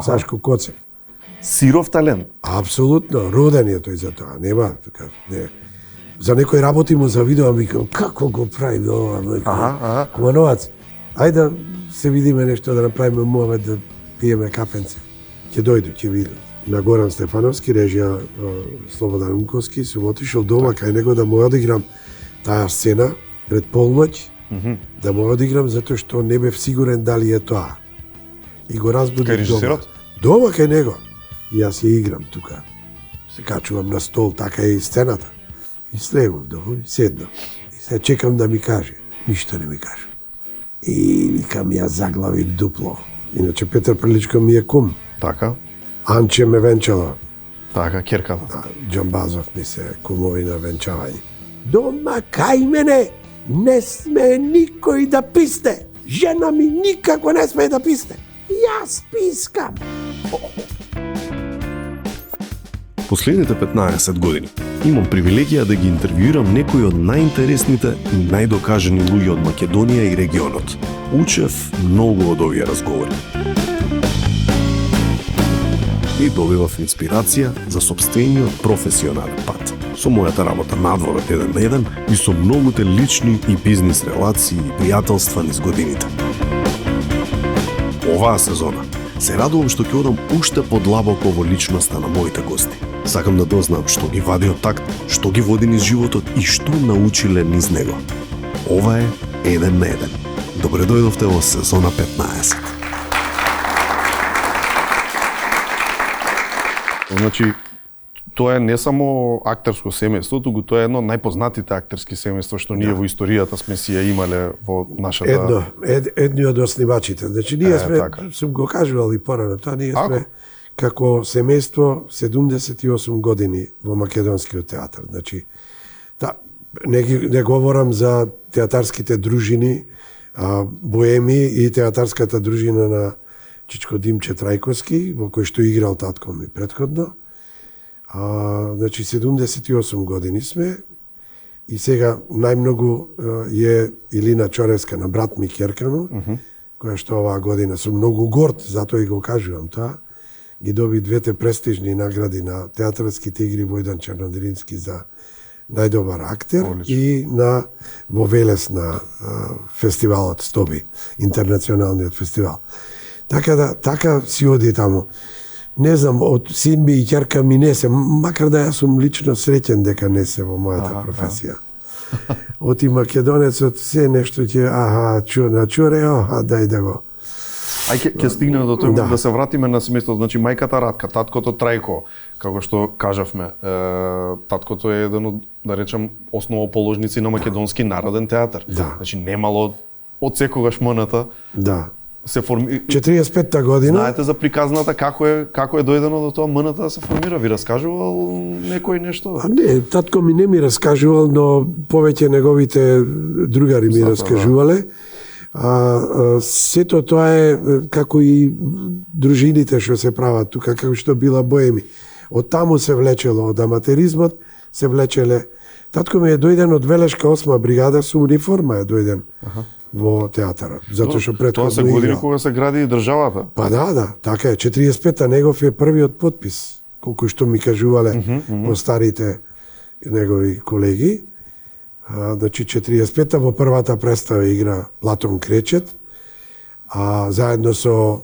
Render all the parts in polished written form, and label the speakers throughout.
Speaker 1: Сашко Коцев.
Speaker 2: Сиров талент.
Speaker 1: Апсолутно, роден е тој за тоа, нема така, не. За некој работи му завидувам, викам, како го прави ова, викам, Кумановац, ајде да се видиме нешто, да направиме муавет, да пиеме кафенце. Ќе дојде, ќе види. На Горан Стефановски, режија Слободан Унковски, сум отишол дома кај него да му одиграм таа сцена пред полноќ, да му одиграм затоа што не бев сигурен дали е тоа. И го разбудив дома. Дома кај него. И јас ја играм тука. Се качувам на стол, така е и сцената. И слегов долу и седнам. И се чекам да ми каже. Ништо не ми каже. И викам, јас заглавив дупло. Иначе Петар Приличко ми е кум.
Speaker 2: Така.
Speaker 1: Анче ме венчала.
Speaker 2: Така, керката.
Speaker 1: Џамбазов ми се кумови на венчавање. Дома кај мене не сме никој да писне. Жена ми никако не сме да писне. Јас пискам.
Speaker 2: Последните 15 години имам привилегија да ги интервјуирам некои од најинтересните и најдокажани луѓе од Македонија и регионот. Учев многу од овие разговори. И добивав инспирација за сопствениот професионален пат. Со мојата работа надвор од 1 на 1 и со многуте лични и бизнис релации и пријателства низ годините. Оваа сезона се радувам што ќе одам уште подлабоко во личноста на моите гости. Сакам да дознам што ги вади од такт, што ги води низ животот и што научиле низ него. Ова е 1 на 1. Добре дојдовте во сезона 15. Значи, тоа е не само актерско семејство, туку тоа е едно од најпознатите актерски семејства што ние во историјата сме си ја имале во нашата...
Speaker 1: Едни од основачите. Значи, ние сме, сум го кажувал и порано, тоа ние сме како семејство 78 години во македонскиот театар. Значи, не говорам за театарските дружини, Боеми и театарската дружина на Чичко Димче Трајковски, во кој што играл татко ми претходно. Значи, 78 години сме и сега најмногу е Илина Чоревска на брат ми Керкану, која што оваа година сум многу горд, затоа и го кажувам тоа, ги доби двете престижни награди на театарските игри Војдан Чернодарински за најдобар актер и во Велес на фестивалот Стоби, интернационалниот фестивал. Така си оди таму. Не знам, од син ми и ќерка ми не се, макар да јас сум лично среќен дека не се во мојата професија. Оти македонецот се нешто ќе, чуре, дај да го.
Speaker 2: Ќе стигнеме до тоа да се вратиме на семејството. Значи мајката Радка, таткото Трајко, како што кажавме, таткото е еден од, да речем, основоположници на македонски народен театар. Значи немало од секогаш МНТ. Се
Speaker 1: 45-та година.
Speaker 2: Знаете за приказната како е дојдено до тоа МНТ да се формира? Ви раскажувал некој нешто?
Speaker 1: Не, татко ми не ми раскажувал, но повеќе неговите другари ми раскажувале. Сето тоа е како и дружините што се прават тука, како што била Боеми. Од таму се влечело, од аматеризмот се влечеле. Татко ми е дојден од Велешка 8 бригада со униформа е дојден во театарот, затоа што претходно
Speaker 2: тоа се години кога се гради и државата.
Speaker 1: Па да, така е. 45-та негов е првиот потпис, колку што ми кажувале во старите негови колеги. Значи 45-та во првата представа игра Платон Кречет, заедно со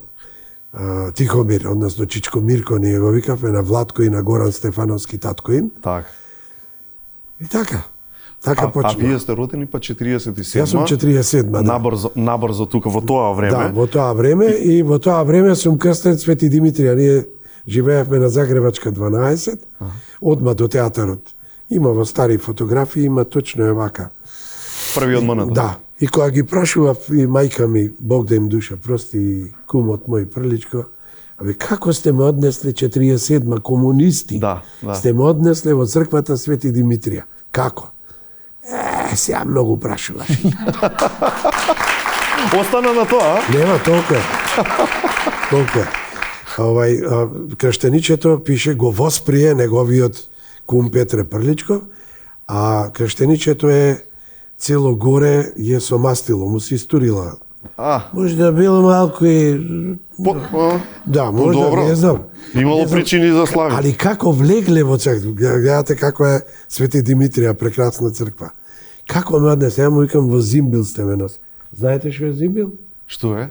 Speaker 1: Тихомир, односно Чичко Мирко, ние го викавме, на Владко и на Горан Стефановски, татко им.
Speaker 2: Так.
Speaker 1: И така. Така почна.
Speaker 2: Вие сте родени па 47-ма?
Speaker 1: Јас сум 47-ма, да.
Speaker 2: Набрзо тука, во тоа време?
Speaker 1: Да, во тоа време и во тоа време сум крстен Свети Димитрија. Ние живеевме на Загребачка 12, одма до театарот. Има во стари фотографии, има точно е вака.
Speaker 2: Првиот МНТ?
Speaker 1: Да. И кога ги прашував и мајка ми, Бог да им душа, прости и кумот мој Прличко, како сте ме однесле 47-ма комунисти? Сте ме однесле во црквата Свети Димитрија. Како? Сега многу прашуваш.
Speaker 2: Остана на тоа?
Speaker 1: Нема, толку е. Толку е. Крштеничето пише го восприе неговиот кум Петре Прличко, а крштеничето е цело горе е со мастило, му се истурила Може да бил малку и... Да, може да, не знам.
Speaker 2: Имало причини за слави.
Speaker 1: Али како влегле во црква, гледате како е Свети Димитрија, прекрасна црква. Како ме однесе, ја му викам во зимбил сте ме носи. Знаете што е зимбил?
Speaker 2: Што е?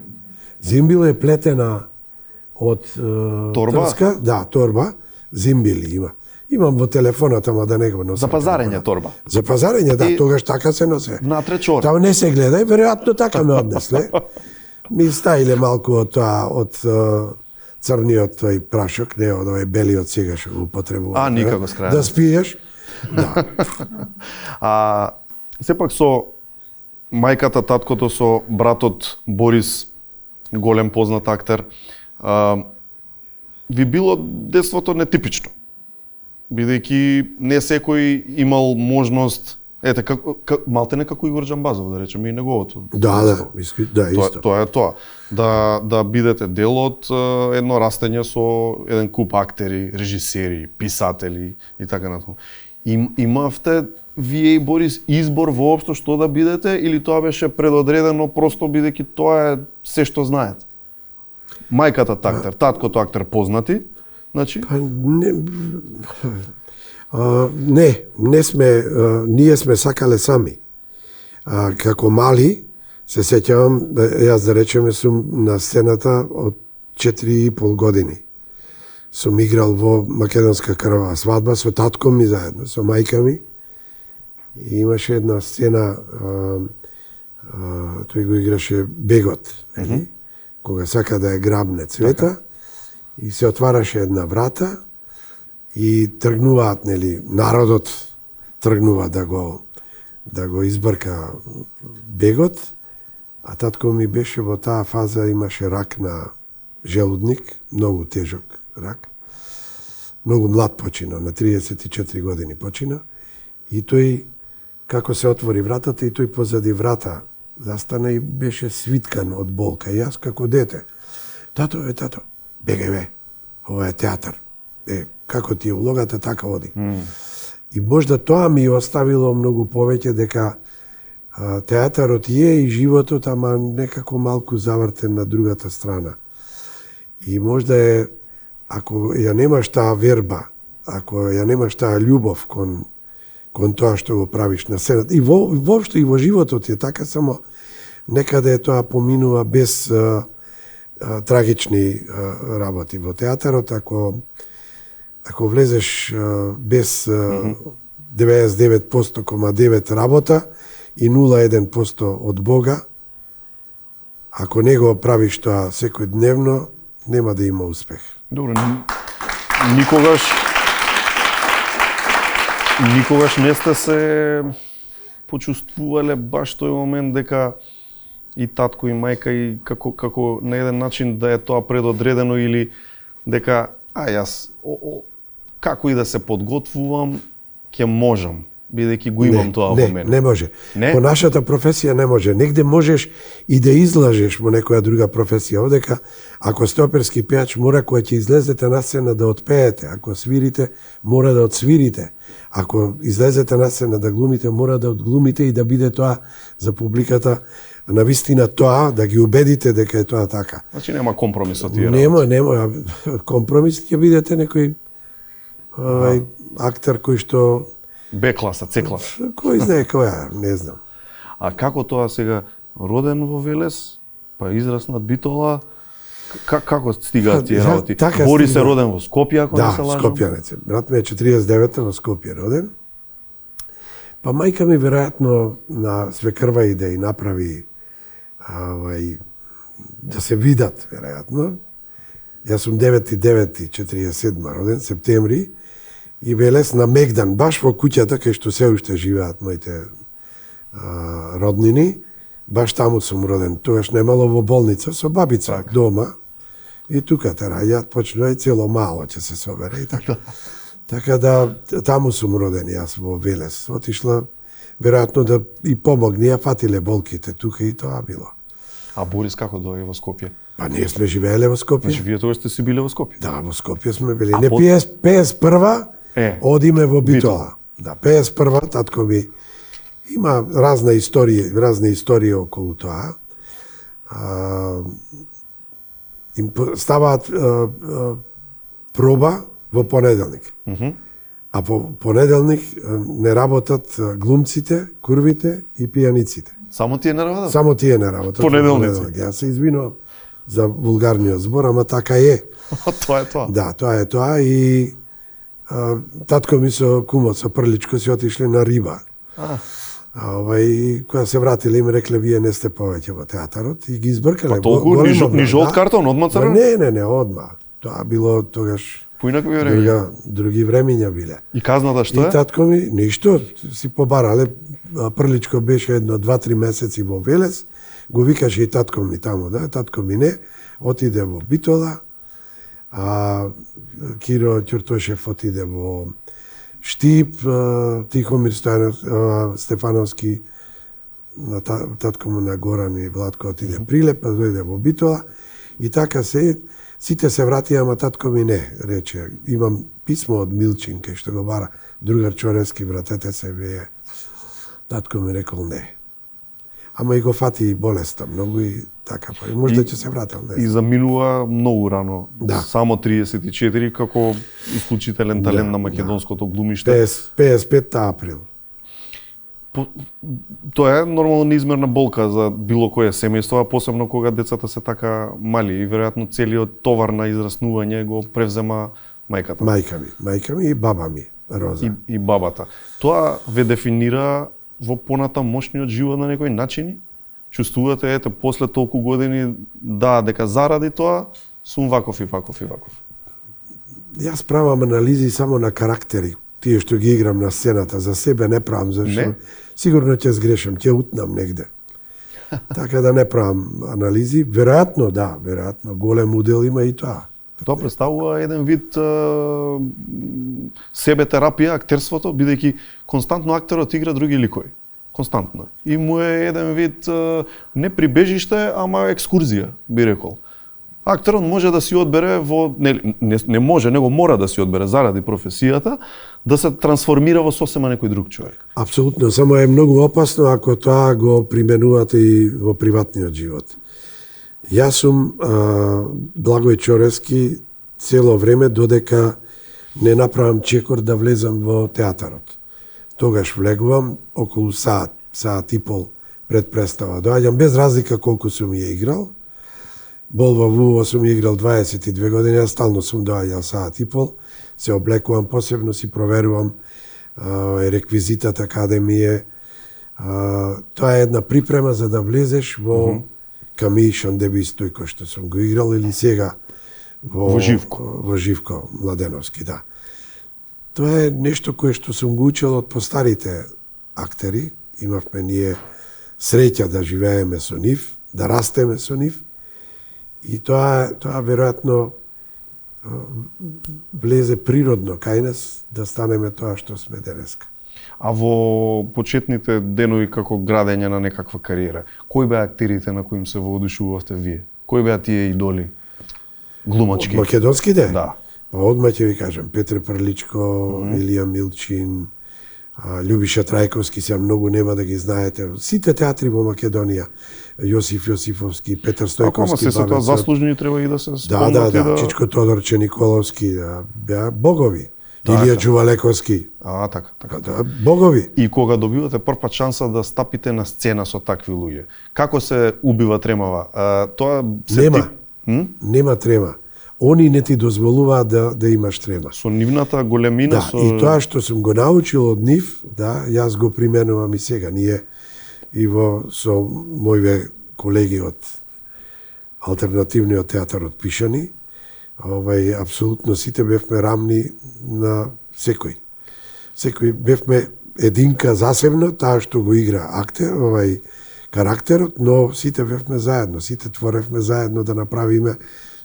Speaker 1: Зимбил е плетена од
Speaker 2: торба?
Speaker 1: Трска, да, торба, зимбили има. Имам во телефонот, ама да не го носам.
Speaker 2: За пазарење торба.
Speaker 1: За пазарење, да, тогаш така се носе.
Speaker 2: Внатре чор.
Speaker 1: Таа не се гледа и веројатно така ме однесле. Ми стаиле малку од тоа, од црниот тој прашок, не од овој белиот сега што го употребува.
Speaker 2: Никако с крај.
Speaker 1: Да спиеш. Да.
Speaker 2: Сепак со мајката, таткото, со братот Борис, голем познат актер, ви било детството нетипично. Бидејќи не секој имал можност, малтене како Игор Џамбазов, да речеме, и неговото.
Speaker 1: Да, исто.
Speaker 2: Тоа е тоа. Да бидете дел од едно растење со еден куп актери, режисери, писатели и така натаму. Имавте вие и Борис избор воопшто што да бидете или тоа беше предодредено просто бидејќи тоа е се што знаете? Мајката актер, таткото актер познати, значи?
Speaker 1: Не сме, ние сме сакале сами. Како мали, се сеќавам, јас да речеме сум на сцената од 4,5 години. Сум играл во Македонска крвава свадба со татко ми заедно, со мајка ми. И имаше една сцена, тој го играше Бегот, нели? Кога сака да ја грабне Цвета, и се отвараше една врата, и тргнуваат, нели, народот тргнува да го избрка Бегот, а татко ми беше во таа фаза, имаше рак на желудник, многу тежок рак. Многу млад почина, на 34 години почина, и тој, како се отвори вратата, и тој позади врата застана и беше свиткан од болка. И јас како дете, тато, бегај бе, ова е театар. Како ти е улогата, така оди. И можда тоа ми оставило многу повеќе дека театарот е и животот, ама некако малку завртен на другата страна. И можда е, ако ја немаш таа верба, ако ја немаш таа љубов кон тоа што го правиш на сцената, и воопшто и во животот е така, само некаде тоа поминува без трагични работи. Во театарот, ако влезеш без 99,9% работа и 0,1% од Бога, ако не го правиш тоа секој дневно, нема да има успех.
Speaker 2: Добро, никогаш не сте се почувствувале баш тој момент дека и татко и мајка и како на еден начин да е тоа предодредено или дека јас како и да се подготвувам ќе можам, бидејќи го имам тоа во мене.
Speaker 1: Не може. По нашата професија не може. Негде можеш и да излажеш во некоја друга професија. Одека, ако сте оперски пејач, мора кога ќе излезете на сцена да отпеете. Ако свирите, мора да отсвирите. Ако излезете на сцена да глумите, мора да одглумите и да биде тоа за публиката навистина тоа, да ги убедите дека е тоа така.
Speaker 2: Значи нема компромис од тие
Speaker 1: работи. Нема. Компромис ќе бидете некој актер кој што
Speaker 2: Б класа, С класа.
Speaker 1: Кој знае која, не знам.
Speaker 2: А како тоа сега роден во Велес, па израснат Битола, како стигаат тие работи? Борис е роден во Скопје, ако не се лажам?
Speaker 1: Да, Скопјанец. Брат ми е 49-та во Скопје роден. Па мајка ми веројатно на свекрва и да и направи да се видат, веројатно. Јас сум 9.9.47 роден, септември, и Велес на Мегдан, баш во куќата кај што се уште живеат моите роднини, баш таму сум роден. Тогаш немало во болница со бабица дома, и тука те раѓаат, почнува и цело мало ќе се собере и така. Така да таму сум роден јас во Велес. Отишла веројатно да и помогне, ја фатиле болките тука и тоа било.
Speaker 2: А Борис како дојде во Скопје?
Speaker 1: Па ние сме живееле во Скопје.
Speaker 2: Значи вие тогаш сте си биле во Скопје?
Speaker 1: Да, во Скопје сме били. Не 51-ва одиме во Битола. Да, 51-ва татко ми има разни истории околу тоа. им ставаат проба во понеделник. А по понеделник не работат глумците, курвите и пијаниците.
Speaker 2: Само тие не работат?
Speaker 1: Само тие не работат.
Speaker 2: Понеделници.
Speaker 1: Јас се извинувам за вулгарниот збор, ама така е.
Speaker 2: Тоа е тоа.
Speaker 1: Да, тоа е тоа и татко ми со кумот, со Прличко си отишле на риба. Кога се вратиле им рекле, вие не сте повеќе во театарот и ги избркале.
Speaker 2: Толку ни жолт картон одма црвен?
Speaker 1: Не, одма. Тоа било тогаш
Speaker 2: поинакви времиња.
Speaker 1: Други времиња биле.
Speaker 2: И казната што е?
Speaker 1: И татко ми ништо, си побарале. Прличко беше едно 2-3 месеци во Велес, го викаше и татко ми таму, да, татко ми не, отиде во Битола, а Киро Ќуртошев отиде во Штип, Тихомир Стефановски, татко му на Горан и Владко отиде Прилеп, па дојде во Битола и така сите се вратија, ама татко ми не, рече, имам писмо од Милчин, кај што го бара другар Чорески, вратете се вие. Татко ми рекол не. Ама и го фати и болеста многу и така, па можда ќе се вратил. Не.
Speaker 2: И заминува многу рано.
Speaker 1: Да.
Speaker 2: Само 34 како исклучителен талент на македонското глумиште.
Speaker 1: 55 април.
Speaker 2: Тоа е нормално неизмерна болка за било кое семејство, а посебно кога децата се така мали и веројатно целиот товар на израснување го превзема мајката.
Speaker 1: Мајка ми и баба ми, Роза.
Speaker 2: И бабата. Тоа ве дефинира во понатам мошниот живот на некои начини? Чувствувате, ете, после толку години, дека заради тоа, сум ваков.
Speaker 1: Јас правам анализи само на карактери, тие што ги играм на сцената, за себе не правам, зашто сигурно ќе сгрешам, ќе утнам негде. Така да не правам анализи, веројатно, голем удел има и тоа.
Speaker 2: Тоа представува еден вид себе терапија, актерството, бидејќи константно актерот игра други ликови. Константно. И му е еден вид не прибежиште, ама екскурзија, би рекол. Актерот може да си одбере не може, него мора да си одбере заради професијата, да се трансформира во сосема некој друг човек.
Speaker 1: Апсолутно, само е многу опасно ако тоа го применувате и во приватниот живот. Јас сум Благој Чорески цело време додека не направам чекор да влезам во театарот. Тогаш влегувам околу саат и пол пред представа. Доаѓам без разлика колку сум ја играл. Бол во ВУ сум играл 22 години, јас стално сум доаѓал саат и пол, се облекувам, посебно си проверувам реквизитата каде ми е. Тоа е една припрема за да влезеш во Камии Шандеби Стојко, што сум го играл, или сега во Живко Младеновски, да. Тоа е нешто кое што сум го учил од постарите актери. Имавме ние среќа да живееме со нив, да растеме со нив. И тоа веројатно влезе природно кај нас да станеме тоа што сме денеска.
Speaker 2: А во почетните денови како градење на некаква кариера, кои беа актерите на кои им се воодушувавте вие? Кои беа тие идоли глумачки?
Speaker 1: Македонските?
Speaker 2: Да.
Speaker 1: Па одма ќе ви кажам, Петре Прличко, Илија Милчин, Љубиша Трајковски, се многу нема да ги знаете. Сите театри во Македонија, Јосиф Јосифовски, Петар Стојковски,
Speaker 2: се тоа заслужни треба и да се спомнат.
Speaker 1: Да, Чичко Тодорче Николовски, беа богови. Илија Џувалековски.
Speaker 2: Така.
Speaker 1: Да, богови.
Speaker 2: И кога добивате првпат шанса да стапите на сцена со такви луѓе, како се убива тремава? Тоа се
Speaker 1: Нема трема. Они не ти дозволуваат да имаш трема.
Speaker 2: Со нивната големина,
Speaker 1: и тоа што сум го научил од нив, јас го применувам и сега. Ние и со моите колеги од алтернативниот театар од Пишани, апсолутно сите бевме рамни на секој. Секој бевме единка засебно, таа што го игра актер, карактерот, но сите бевме заедно, сите творевме заедно да направиме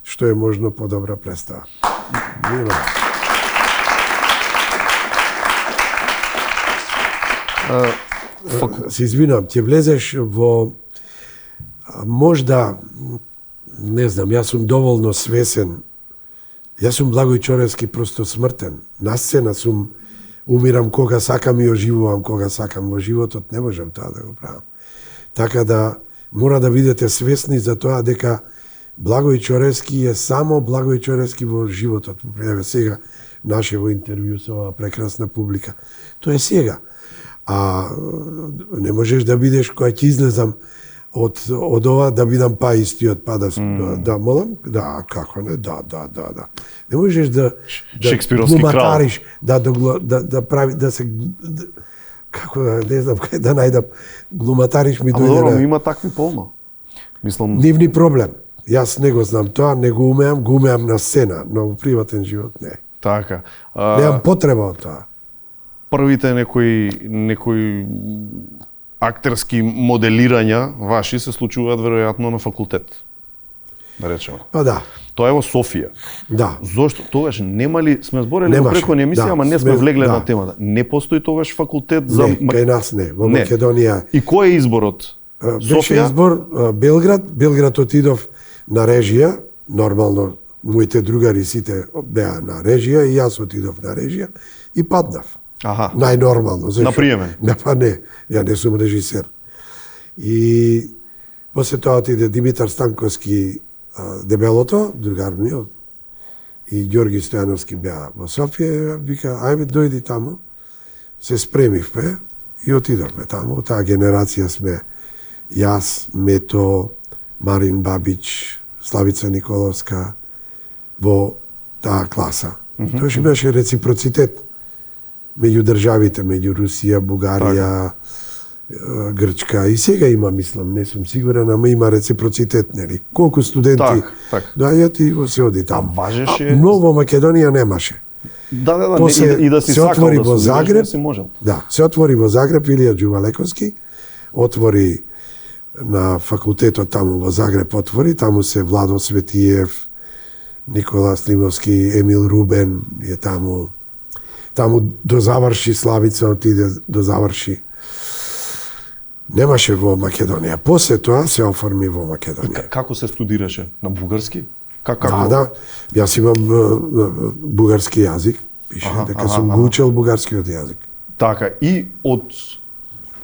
Speaker 1: што е можно подобра представа. Се извинам, ќе влезеш во можда, не знам, јас сум доволно свесен. Јас сум Благој Чорески просто смртен. На сцена сум, умирам кога сакам и оживувам кога сакам. Во животот не можам тоа да го правам. Така да мора да бидете свесни за тоа дека Благој Чоревски е само Благој Чоревски во животот. Еве сега нашево интервју со оваа прекрасна публика. Тоа е сега. А не можеш да бидеш која ќе излезам од ова да бидам па истиот, па да молам, да, како не, да. Не можеш да глуматариш, да прави, да се, како да, не знам кај да најдам, глуматариш ми дојде.
Speaker 2: Добро, има такви полно. Мислам...
Speaker 1: Нивни проблем. Јас не го знам тоа, не го умеам на сцена, но во приватен живот не.
Speaker 2: Така.
Speaker 1: Немам потреба од тоа.
Speaker 2: Првите некои актерски моделирања ваши се случуваат веројатно на факултет. Да речеме.
Speaker 1: Па да.
Speaker 2: Тоа е во Софија.
Speaker 1: Да.
Speaker 2: Зошто тогаш нема ли, сме зборели во претходни емисија, ама не сме влегле на темата. Не постои тогаш факултет за...
Speaker 1: Не, кај нас не, во Македонија.
Speaker 2: И кој е изборот?
Speaker 1: Беше избор Белград отидов на режија, нормално моите другари сите беа на режија и јас отидов на режија и паднав.
Speaker 2: Аха.
Speaker 1: Најнормално.
Speaker 2: На приемен?
Speaker 1: Не, па не, ја не сум режисер. И после тоа отиде Димитар Станковски Дебелото, другар ми, и Ѓорги Стојановски беа во Софија, вика, ајме дојди таму, се спремивме и отидовме таму. Таа генерација сме јас, Мето, Марин Бабич, Славица Николовска, во таа класа. Тоа што беше реципроцитет меѓу државите, меѓу Русија, Бугарија, Грчка и сега има, мислам, не сум сигурен, ама има реципроцитет, нели? Колку студенти доаѓаат и се оди таму. Но во Македонија немаше.
Speaker 2: Да,
Speaker 1: После
Speaker 2: и да си
Speaker 1: се отвори во Загреб.
Speaker 2: Да,
Speaker 1: се отвори во Загреб Илија Ѓувалековски, отвори на факултетот таму во Загреб отвори, таму се Владо Светиев, Никола Слимовски, Емил Рубен е таму. Таму дозаврши Славица, отиде дозаврши. Немаше во Македонија. После тоа се оформи во Македонија.
Speaker 2: Како се студираше? На бугарски?
Speaker 1: Да. Јас имам бугарски јазик. Пише дека сум го учел бугарскиот јазик.
Speaker 2: Така, и од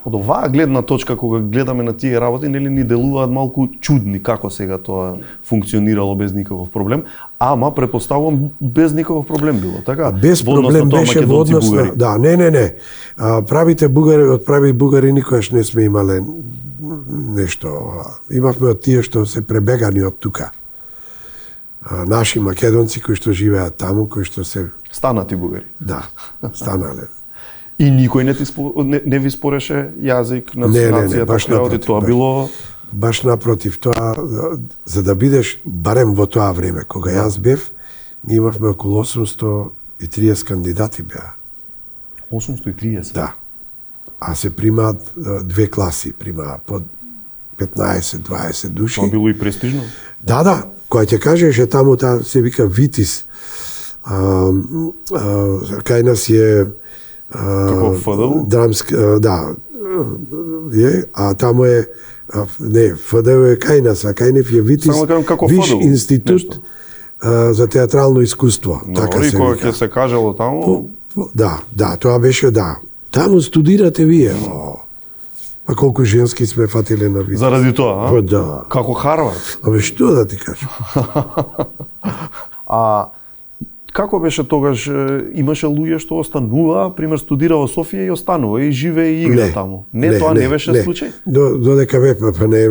Speaker 2: оваа гледна точка, кога гледаме на тие работи, нели ни делуваат малку чудни како сега тоа функционирало без никаков проблем, ама претпоставувам без никаков проблем било, така?
Speaker 1: Без проблем беше во однос на... Да, не. Правите бугари, од прави бугари никогаш не сме имале нешто. Имавме од тие што се пребегани од тука. Наши македонци кои што живеат таму, кои што се...
Speaker 2: Станати бугари.
Speaker 1: Да, станале.
Speaker 2: И никој не ви спореше јазик, нацијата,
Speaker 1: баш напротив,
Speaker 2: тоа било...
Speaker 1: Баш напротив, тоа, за да бидеш, барем во тоа време, кога јас бев, ние имавме околу 830 кандидати беа.
Speaker 2: 830?
Speaker 1: Да. А се примаат две класи, примаат по 15-20 души.
Speaker 2: Тоа било и престижно? Да.
Speaker 1: Која ќе кажеш е таму, таа се вика Витис. Кај нас е
Speaker 2: како ФДУ?
Speaker 1: Да, а таму е, не, ФДУ е кај нас, а кај нев е Витис, Виш институт за театрално искуство.
Speaker 2: Така се кога ќе се кажело таму?
Speaker 1: Да, тоа беше, да. Таму студирате вие. Па колку женски сме фатиле на Витис.
Speaker 2: Заради тоа, а?
Speaker 1: Па да.
Speaker 2: Како Харвард?
Speaker 1: Абе, што да ти кажам?
Speaker 2: Како беше тогаш, имаше луѓе што останува, пример студира во Софија и останува и живее и игра таму. Тоа не беше случај?
Speaker 1: Додека бевме, па не,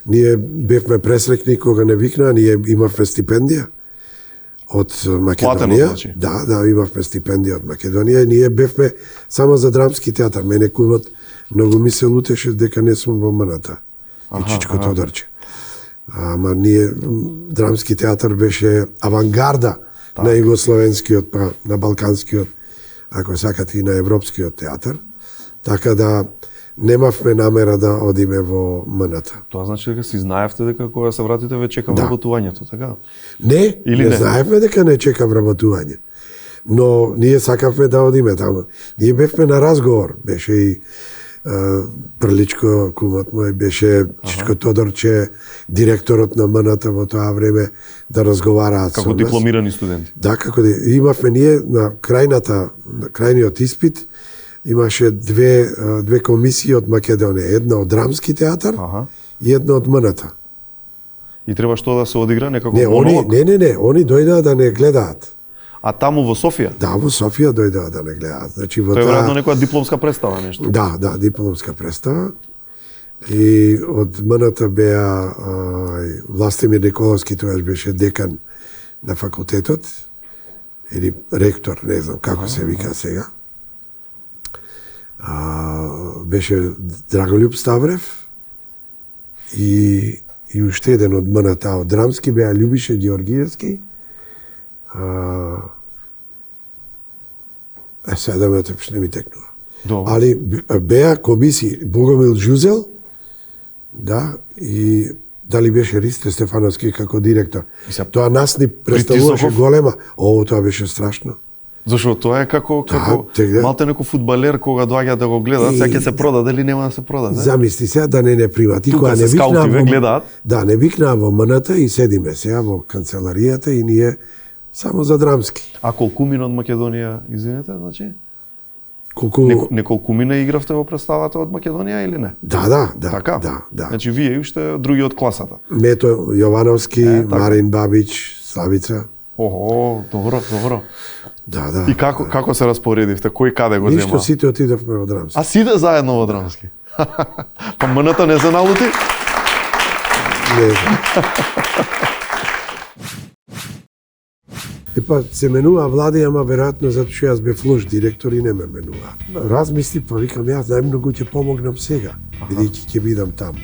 Speaker 1: ние бевме пресрекни кога не викна, ние имавме стипендија од Македонија.
Speaker 2: Значи.
Speaker 1: Да, имавме стипендија од Македонија и ние бевме само за драмски театар. Мене кумот многу ми се лутеше дека не сум во МНТ и Чичко Тодорче. Ама ние, драмски театар беше авангарда на југословенскиот, па на балканскиот, ако сакате и на европскиот театар. Така да немавме намера да одиме во МНТ.
Speaker 2: Тоа значи дека си знаевте дека кога се вратите ве чека вработувањето, така?
Speaker 1: Не знаевме дека не чека вработување. Но ние сакавме да одиме таму. Ние бевме на разговор, беше и Прличко, кумот мој, беше Чичко Тодорче, директорот на МНТ во тоа време, да разговараат
Speaker 2: како дипломирани студенти.
Speaker 1: Да, имавме ние на крајниот испит, имаше две комисии од Македонија, една од драмски театар едно од МНТ.
Speaker 2: И треба што да се одигра некако
Speaker 1: Не,
Speaker 2: монолог?
Speaker 1: не, они дојдоа да не гледаат.
Speaker 2: А таму во Софија?
Speaker 1: Да, во Софија дојдоа да не гледаат. Значи во
Speaker 2: Тоа е веројатно некоја дипломска представа нешто.
Speaker 1: Да, дипломска представа. И од МНТ беа Властимир Николовски, тогаш беше декан на факултетот, или ректор, не знам како се вика сега. Беше Драголюб Ставрев и уште еден од МНТ од Драмски беа Љубише Ѓоргиевски. Сега ме не ми текнува.
Speaker 2: Добро.
Speaker 1: Али беа комисии Богомил Жузел, да, и дали беше Ристе Стефановски како директор. Тоа нас ни представуваше голема. Тоа беше страшно.
Speaker 2: Зашто тоа е како малте некој фудбалер кога доаѓа да го гледат, сега ќе се продаде или нема да се продаде.
Speaker 1: Замисли сега да не примат. И
Speaker 2: кога не викнаа
Speaker 1: да, не викнаа во МНТ и седиме сега во канцеларијата и ние само за Драмски.
Speaker 2: А колку мина од Македонија, извинете, значи? Неколку мина игравте во представата од Македонија или не?
Speaker 1: Да.
Speaker 2: Така?
Speaker 1: Да.
Speaker 2: Значи вие уште други од класата.
Speaker 1: Мето Јовановски, Марин Бабич, Славица.
Speaker 2: Охо, добро.
Speaker 1: Да.
Speaker 2: И како се распоредивте? Кој каде го зема?
Speaker 1: Ништо, сите отидовме во Драмски.
Speaker 2: А сите заедно во Драмски? Па МНТ не се налути?
Speaker 1: Не. Се менува влади, ама веројатно затоа што јас бев лош директор и не ме менува. Размисли, па викам, јас најмногу ќе помогнам сега, бидејќи ќе бидам таму.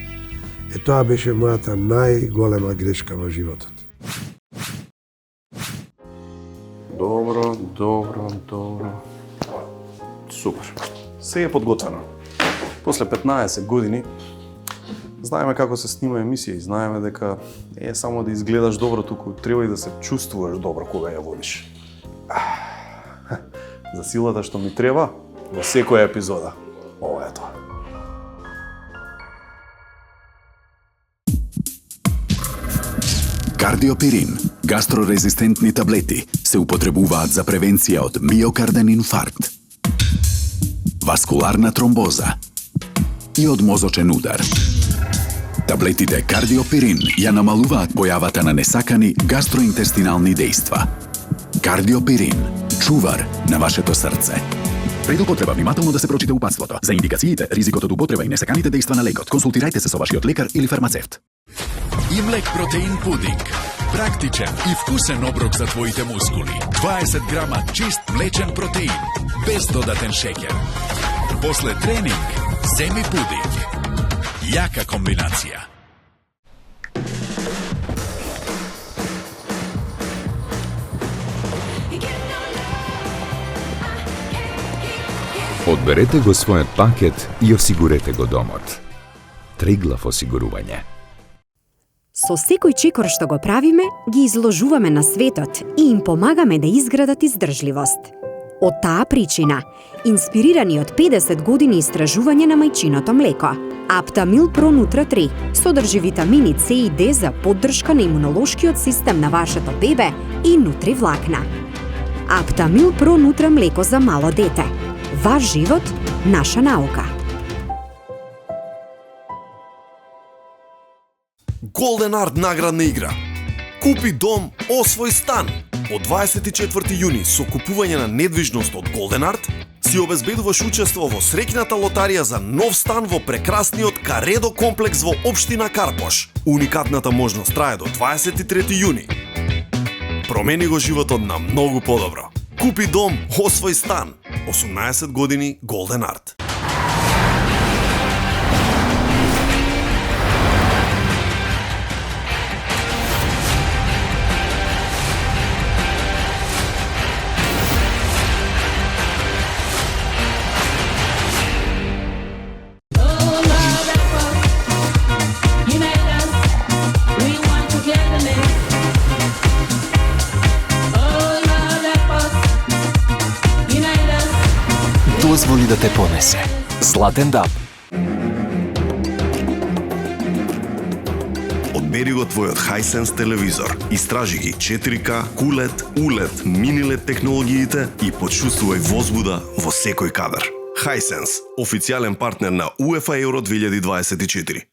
Speaker 1: Тоа беше мојата најголема грешка во животот.
Speaker 2: Добро. Супер. Се е подготвено. После 15 години знаеме како се снима емисија и знаеме дека не е само да изгледаш добро, туку треба и да се чувствуваш добро кога ја водиш. За силата што ми треба во секоја епизода. Ова е тоа.
Speaker 3: Кардиопирин, гастрорезистентни таблети, се употребуваат за превенција од миокарден инфаркт, васкуларна тромбоза и од мозочен удар. Таблетите Кардиопирин ја намалуваат појавата на несакани гастроинтестинални дејства. Кардиопирин, чувар на вашето срце. Пред употреба внимателно да се прочита упатството. За индикациите, ризикот од употреба и несаканите дејства на лекот, консултирајте се со вашиот лекар или фармацевт.
Speaker 4: Имлек протеин пудинг. Практичен и вкусен оброк за твоите мускули. 20 грама чист млечен протеин, без додатен шеќер. После тренинг, земи пудинг. Јака комбинација.
Speaker 5: Одберете го својот пакет и осигурете го домот. Триглав осигурување.
Speaker 6: Со секој чекор што го правиме, ги изложуваме на светот и им помагаме да изградат издржливост. Од таа причина, инспирирани од 50 години истражување на мајчиното млеко, Аптамил Про Нутра 3 содржи витамини С и Д за поддршка на имунолошкиот систем на вашето бебе и нутри влакна. Аптамил Про Нутра млеко за мало дете. Ваш живот, наша наука.
Speaker 7: Golden Art наградна игра. Купи дом, освој стан. Од 24 јуни со купување на недвижност од Golden Art си обезбедуваш учество во среќната лотарија за нов стан во прекрасниот Каредо комплекс во општина Карпош. Уникатната можност трае до 23 јуни. Промени го животот на многу подобро. Купи дом, освој стан. 18 години Golden Art.
Speaker 8: Дозволи да те понесе. Златен даб.
Speaker 7: Одбери го твојот Hisense телевизор. Истражи ги 4K, QLED, ULED, MiniLED технологиите и почувствувај возбуда во секој кадар. Hisense, официјален партнер на UEFA Euro 2024.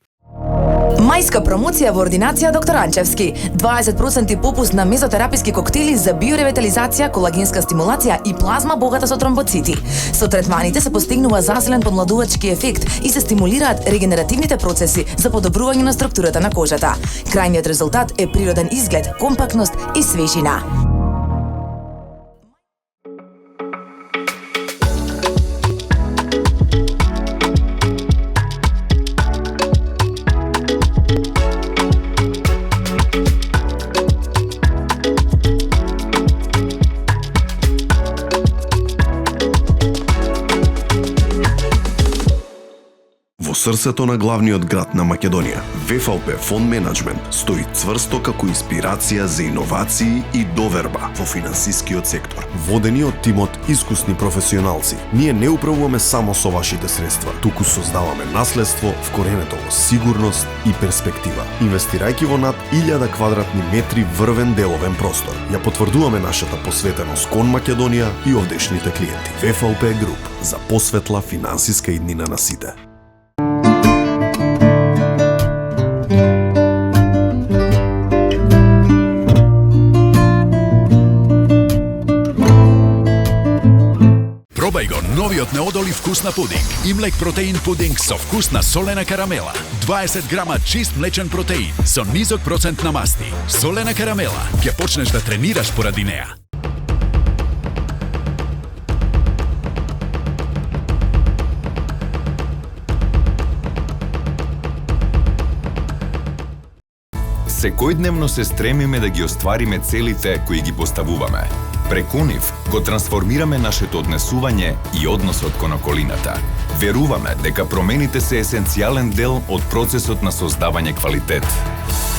Speaker 9: Мајска промоција во ординација доктор Анчевски. 20% попуст на мезотераписки коктели за биоревитализација, колагенска стимулација и плазма богата со тромбоцити. Со третманите се постигнува засилен подмладувачки ефект и се стимулираат регенеративните процеси за подобрување на структурата на кожата. Крајниот резултат е природен изглед, компактност и свежина.
Speaker 7: Срцето на главниот град на Македонија, ВФЛП Фонд Менеджмент стои цврсто како инспирација за иновации и доверба во финансискиот сектор. Водени од тимот искусни професионалци, ние не управуваме само со вашите средства, туку создаваме наследство вкоренето во сигурност и перспектива. Инвестирајќи во над 1000 квадратни метри врвен деловен простор, ја потврдуваме нашата посветеност кон Македонија и овдешните клиенти. ВФЛП Груп за посветла финансиска иднина на сите.
Speaker 4: Пробај го новиот неодолив вкус на пудинг. Имлек протеин пудинг со вкус на солена карамела. 20 грама чист млечен протеин со низок процент на масти. Солена карамела. Ќе почнеш да тренираш поради неа.
Speaker 5: Секојдневно се стремиме да ги оствариме целите кои ги поставуваме. Преку нив го трансформираме нашето однесување и односот кон околината. Веруваме дека промените се есенцијален дел од процесот на создавање квалитет.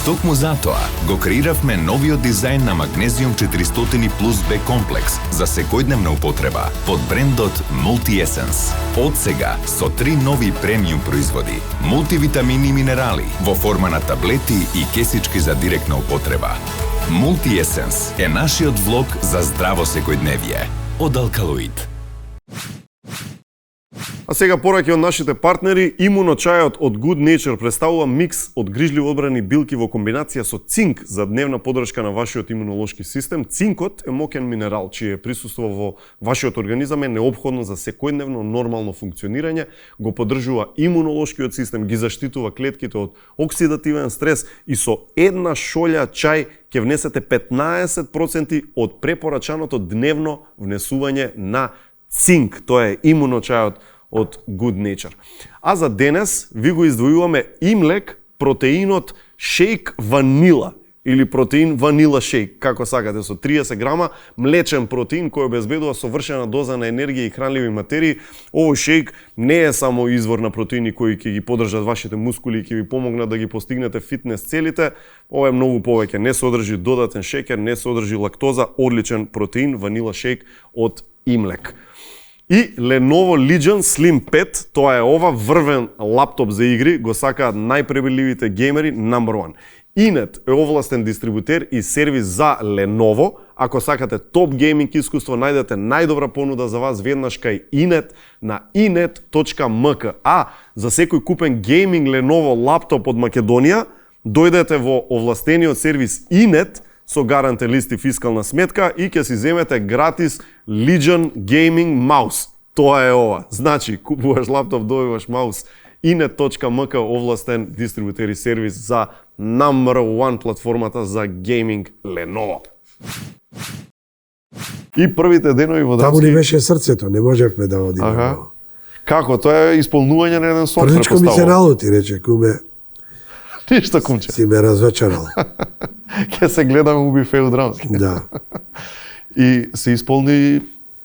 Speaker 5: Токму затоа го креиравме новиот дизајн на Magnesium 400 Plus B комплекс за секојдневна употреба под брендот Multi Essence. Од сега со 3 нови премиум производи, мултивитамини и минерали во форма на таблети и кесички за директна употреба. Multi Essence е нашиот влог за здраво секојдневие од Алкалоид.
Speaker 2: А сега пораки од нашите партнери, имуночајот од Good Nature представува микс од грижливо одбрани билки во комбинација со цинк за дневна поддршка на вашиот имунолошки систем. Цинкот е моќен минерал, чие присуство во вашиот организам е неопходно за секојдневно нормално функционирање, го поддржува имунолошкиот систем, ги заштитува клетките од оксидативен стрес и со една шолја чај ќе внесете 15% од препорачаното дневно внесување на цинк. Тоа е имуночајот од Good Nature. А за денес ви го издвојуваме Имлек протеинот шейк ванила или протеин ванила шейк, како сакате, со 30 грама млечен протеин кој обезбедува совршена доза на енергија и хранливи материи. Овој шейк не е само извор на протеини кои ќе ги поддржат вашите мускули и ќе ви помогнат да ги постигнете фитнес целите. Ова е многу повеќе, не содржи додатен шеќер, не содржи лактоза, одличен протеин ванила шейк од Имлек. И Lenovo Legion Slim 5, тоа е ова врвен лаптоп за игри, го сакаат најпребирливите геймери, number one. Inet е овластен дистрибутер и сервис за Lenovo. Ако сакате топ гейминг искуство, најдете најдобра понуда за вас веднаш кај Inet на inet.mk. А за секој купен гейминг Lenovo лаптоп од Македонија, дојдете во овластениот сервис Inet со гаранте лист и фискална сметка и ќе си земете гратис Legion Gaming Mouse. Тоа е ова. Значи, купуваш лаптоп, добиваш маус. Inet.mk овластен дистрибутер и сервис за number one платформата за гейминг Lenovo. И првите денови во Драмски...
Speaker 1: Таму ни беше срцето, не можевме да одиме.
Speaker 2: Како? Тоа е исполнување на еден сон.
Speaker 1: Првичко ми се налути, рече, куме.
Speaker 2: Ништо, кумче.
Speaker 1: Си ме разочарал.
Speaker 2: Ке се гледаме у бифе у Драмски.
Speaker 1: Да.
Speaker 2: И се исполни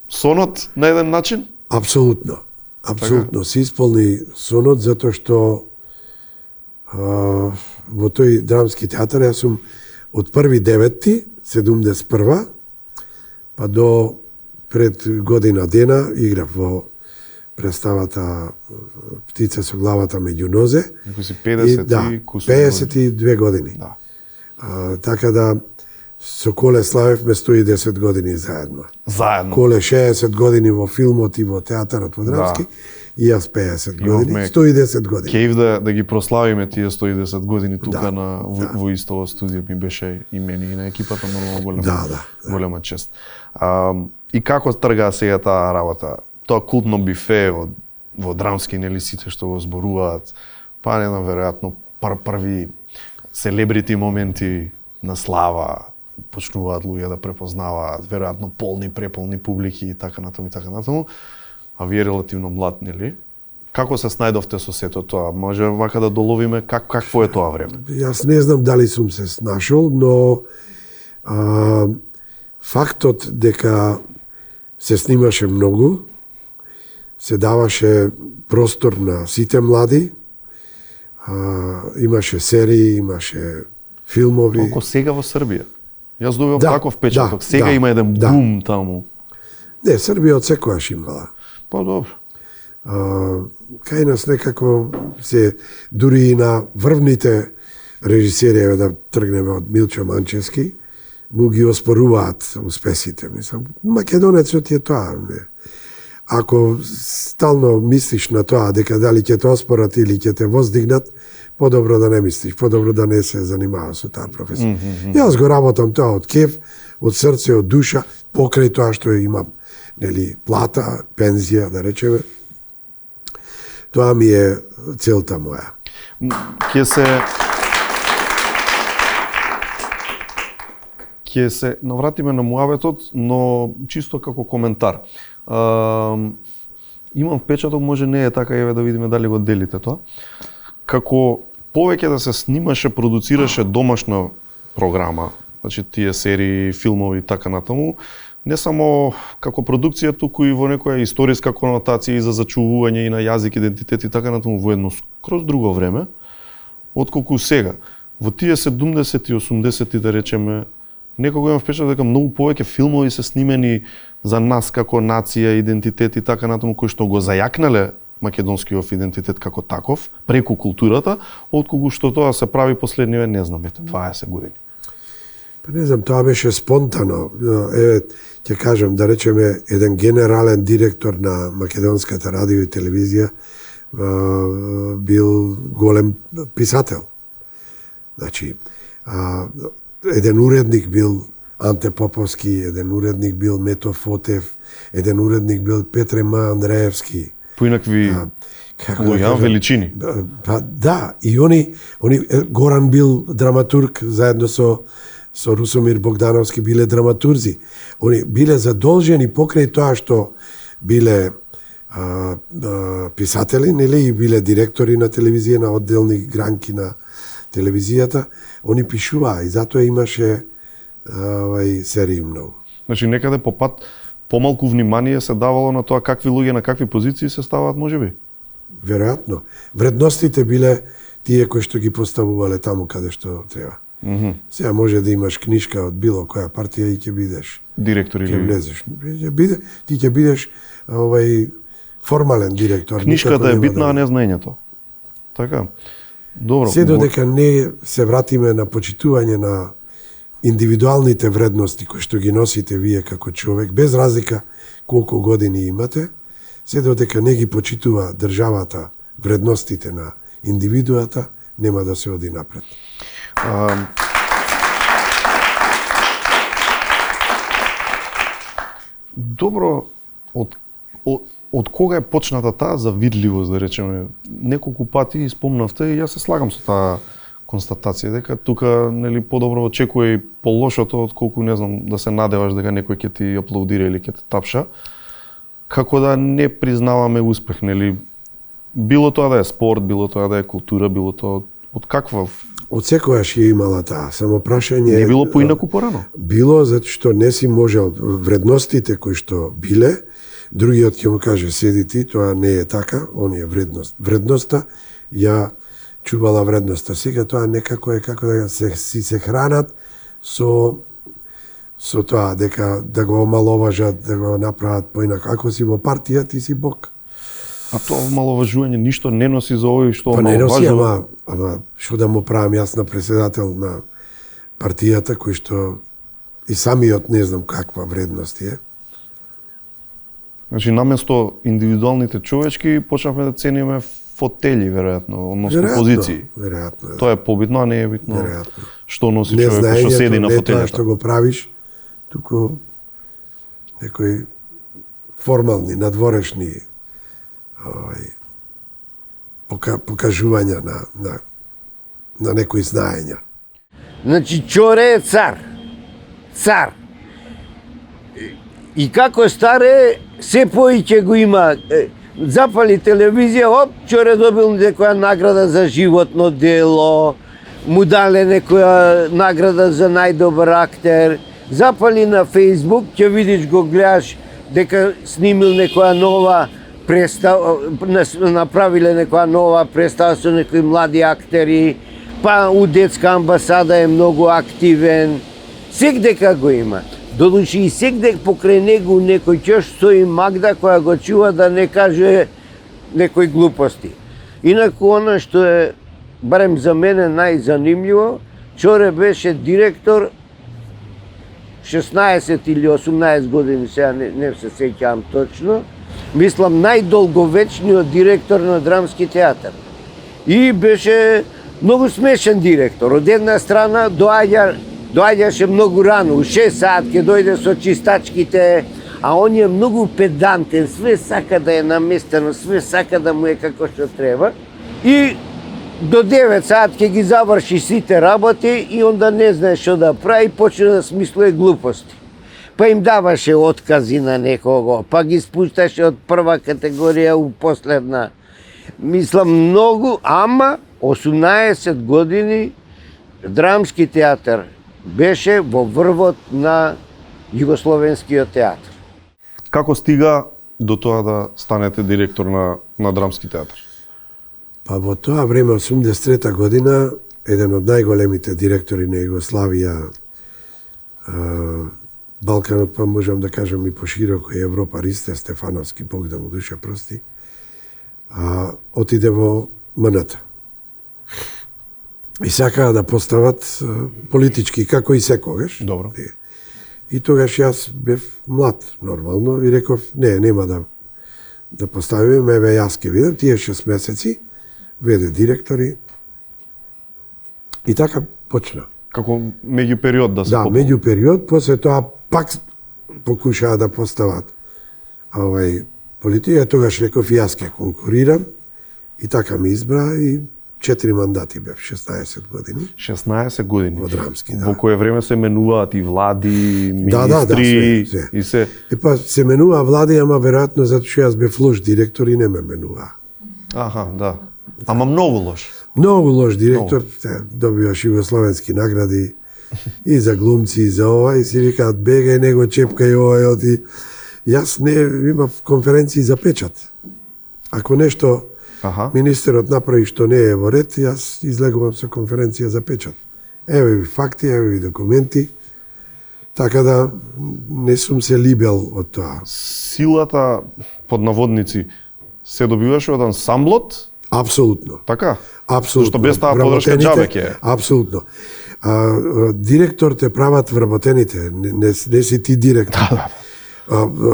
Speaker 2: сонот на еден начин?
Speaker 1: Апсолутно. Апсолутно. Се исполни сонот затоа што во тој драмски театар јас сум од 1.9.71 па до пред година дена играв во представата Птица со главата меѓу нозе.
Speaker 2: Некој си 50
Speaker 1: да,
Speaker 2: и кусор
Speaker 1: 52 години.
Speaker 2: Да.
Speaker 1: Така да со Коле славевме 110 години заедно.
Speaker 2: Заедно.
Speaker 1: Коле 60 години во филмот и во театарот во Драмски. и јас 50 години, 110 години.
Speaker 2: Кејв да ги прославиме тие 110 години тука во исто студио, ми беше и мене и на екипата многу голема чест. И како тргаа сега таа работа? Тоа култно бифе во драмски, нели, сите што го зборуваат, па не знам, веројатно први селебрити моменти на слава, почнуваат луѓе да препознаваат, веројатно преполни публики и така натаму, а вие релативно млад, нели? Како се снајдовте со сето тоа? Може вака да доловиме какво е тоа време?
Speaker 1: Јас не знам дали сум се снашол, но фактот дека се снимаше многу, се даваше простор на сите млади, имаше серии, имаше филмови.
Speaker 2: Колку сега во Србија? Јас добивам таков впечаток. Сега има еден бум таму.
Speaker 1: Не, Србија од секојаш имала.
Speaker 2: Па добро.
Speaker 1: Кај нас некако се, дури и на врвните режисери, да тргнеме од Милчо Манчевски, му ги оспоруваат успесите. Мислам, македонецот е тоа. Ако стално мислиш на тоа дека дали ќе те оспорат или ќе те воздигнат, подобро да не мислиш, подобро да не се занимаваш со таа професија. Јас го работам тоа од кеф, од срце, од душа, покрај тоа што имам, нели, плата, пензија, да речеме. Тоа ми е целта моја.
Speaker 2: Ќе се навратиме на муабетот, но чисто како коментар. Имам впечаток, може не е така, еве да видиме дали го делите тоа. Како повеќе да се снимаше, продуцираше домашна програма, значи тие серии, филмови и така натаму, не само како продукција, туку и во некоја историска конотација и за зачувување и на јазик, идентитет и така натаму во едно скроз друго време, отколку сега. Во тие 70-ти, 80-ти, да речеме, некога имам впечаток дека многу повеќе филмови се снимени за нас како нација, идентитет и така натаму, кои што го зајакнале македонскиот идентитет како таков, преку културата, отколку што тоа се прави последниве, не знам, 20 години.
Speaker 1: Па не знам, тоа беше спонтано. Еве, ќе кажам, да речеме, еден генерален директор на македонската радио и телевизија бил голем писател. Значи, еден уредник бил Анте Поповски, еден уредник бил Мето Фотев, еден уредник бил Петре Ма Андреевски.
Speaker 2: Поинакви луѓе, величини.
Speaker 1: Па да, и они Горан бил драматург заедно со Русомир Богдановски биле драматурзи. Они биле задолжени покрај тоа што биле писатели, нели, и биле директори на телевизија, на одделни гранки на телевизијата, они пишуваа и затоа имаше серии многу.
Speaker 2: Значи некаде по пат помалку внимание се давало на тоа какви луѓе на какви позиции се ставаат, можеби?
Speaker 1: Веројатно. Вредностите биле тие кои што ги поставувале таму каде што треба. Сега може да имаш книжка од било која партија и ќе бидеш
Speaker 2: директор или
Speaker 1: влезеш. Ти ќе бидеш формален директор.
Speaker 2: Книжката е битна, а не знаењето. Така. Добро.
Speaker 1: Се додека не се вратиме на почитување на индивидуалните вредности кои што ги носите вие како човек, без разлика колку години имате, се додека не ги почитува државата вредностите на индивидуата, нема да се оди напред.
Speaker 2: Добро, од кога е почната таа завидливост, да речеме? Неколку пати спомнавте и јас се слагам со таа констатација дека тука, нели, подобро очекува и полошото отколку, не знам, да се надеваш дека некој ќе ти аплаудира или ќе те тапша. Како да не признаваме успех, нели? Било тоа да е спорт, било тоа да е култура, било тоа од каква?
Speaker 1: Од секојаш ја имала таа, само прашање...
Speaker 2: Не било поинаку порано?
Speaker 1: Било, затоа што не си можел вредностите кои што биле, другиот ќе му каже, седи ти, тоа не е така, он е вредност. Вредноста ја чувала вредноста. Сега тоа некако е како да се хранат со тоа, дека да го омаловажат, да го направат поинаку. Ако си во партија, ти си бог.
Speaker 2: А тоа омаловажување ништо не носи за овој што
Speaker 1: омаловажува? Па не носи, ама што да му правам јас на председател на партијата, кој што и самиот не знам каква вредност е.
Speaker 2: Значи наместо индивидуалните човечки почнавме да цениме фотели веројатно, односно позиции.
Speaker 1: Веројатно.
Speaker 2: Тоа е побитно, а не е битно.
Speaker 1: Веројатно.
Speaker 2: Што носи човекот што седи на фотелјата.
Speaker 1: Не тоа што го правиш, туку некои формални, надворешни покажувања на некои знаења.
Speaker 10: Значи Чоре е цар. Цар. И како старе, се поиќе го има. Запали телевизија, оп, Чоре добил некоја награда за животно дело, му дале некоја награда за најдобар актер. Запали на Фейсбук, ќе видиш, го гледаш дека снимил некоја нова представа, направиле некоја нова представа со некои млади актери, па у детска амбасада е многу активен. Секдека го има. Додуши и секдек покрај него некој ќош стои Магда која го чува да не каже некои глупости. Инаку она што е, барем за мене, најзанимљиво, Чоре беше директор 16 или 18 години, сега не се сеќавам точно, мислам најдолговечниот директор на Драмски театар. И беше многу смешен директор. Од една страна доаѓаше многу рано, у 6 саат ќе дојде со чистачките, а он е многу педантен, све сака да е наместено, све сака да му е како што треба. И до 9 саат ќе ги заврши сите работи и онда не знае што да прави, почне да смислува глупости. Па им даваше откази на некого, па ги спушташе од прва категорија у последна. Мислам многу, ама 18 години Драмски театар беше во врвот на Југословенскиот театар.
Speaker 2: Како стига до тоа да станете директор на Драмски театар?
Speaker 1: Па во тоа време, 83 година, еден од најголемите директори на Југославија, Балканот, па можам да кажам и пошироко, и Европа, Ристе Стефановски, Бог да му душа прости, отиде во МНТ. И сакаа да постават политички, како и секогаш.
Speaker 2: Добро.
Speaker 1: И тогаш јас бев млад, нормално, и реков, не, нема да поставиме, еве јас ке видам, тие 6 месеци, веде директори, и така почна.
Speaker 2: Како меѓупериод да се
Speaker 1: Да, меѓупериод, после тоа пак покушаа да постават политика, тогаш реков јас ке конкурирам, и така ме избра, и 4 мандати бев, 16 години.
Speaker 2: 16 години.
Speaker 1: Во Драмски, да.
Speaker 2: Во кое време се менуваат и влади, министри,
Speaker 1: да, све.
Speaker 2: и се...
Speaker 1: Па се менува влади, ама веројатно затоа што јас бев лош директор и не ме менува.
Speaker 2: Аха, да. Ама многу лош.
Speaker 1: Многу лош директор, добиваш југословенски награди и за глумци, и за ова, и си викаат, бегај, него чепкај овај, оти. Јас не имав конференции за печат. Ако нешто министерот направи што не е во ред, јас излегувам со конференција за печат. Еве ви факти, еве ви документи, така да не сум се либел од тоа.
Speaker 2: Силата, под наводници, се добиваше од ансамблот?
Speaker 1: Апсолутно.
Speaker 2: Така?
Speaker 1: Апсолутно.
Speaker 2: Зашто без таа подршка џабе ќе?
Speaker 1: Апсолутно. Директор те прават вработените, не си ти директор.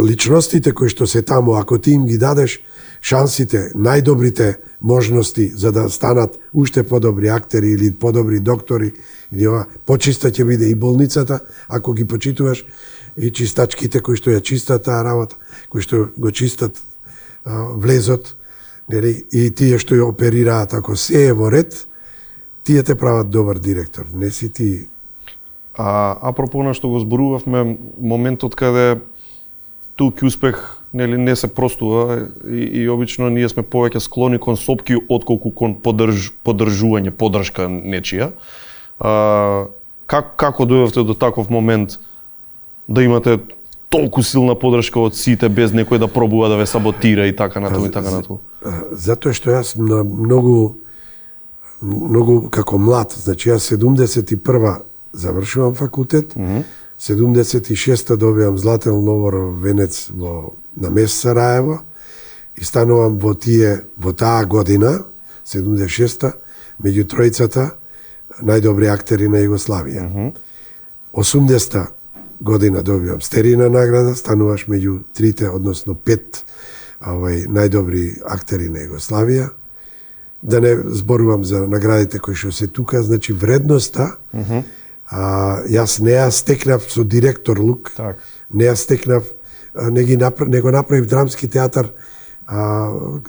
Speaker 1: Личностите кои што се таму, ако ти им ги дадеш шансите, најдобрите можности за да станат уште подобри актери или подобри доктори, или ова, почиста ќе биде и болницата, ако ги почитуваш, и чистачките кои што ја чистат таа работа, кои што го чистат влезот, нели, и тие што ја оперираат, ако се е во ред, тие те прават добар директор, не си ти.
Speaker 2: Апропо на што го зборувавме, моментот каде тук успех не се простува и обично ние сме повеќе склони кон сопки отколку кон поддржување, поддршка нечија. Како дојдовте до таков момент да имате толку силна поддршка од сите без некој да пробува да ве саботира и така натаму и така натаму?
Speaker 1: Затоа што јас многу како млад, значи јас 71 завршувам факултет, 76-та добивам златен ловор венец на МЕС Сараево и станувам во таа година, 76-та, меѓу тројцата најдобри актери на Југославија. 80-та година добивам Стерина награда, стануваш меѓу 3, односно 5 најдобри актери на Југославија. Да не зборувам за наградите кои што се тука, значи вредноста, јас не ја стекнав со директор Лук, не ја стекнав, не го направив драмски театар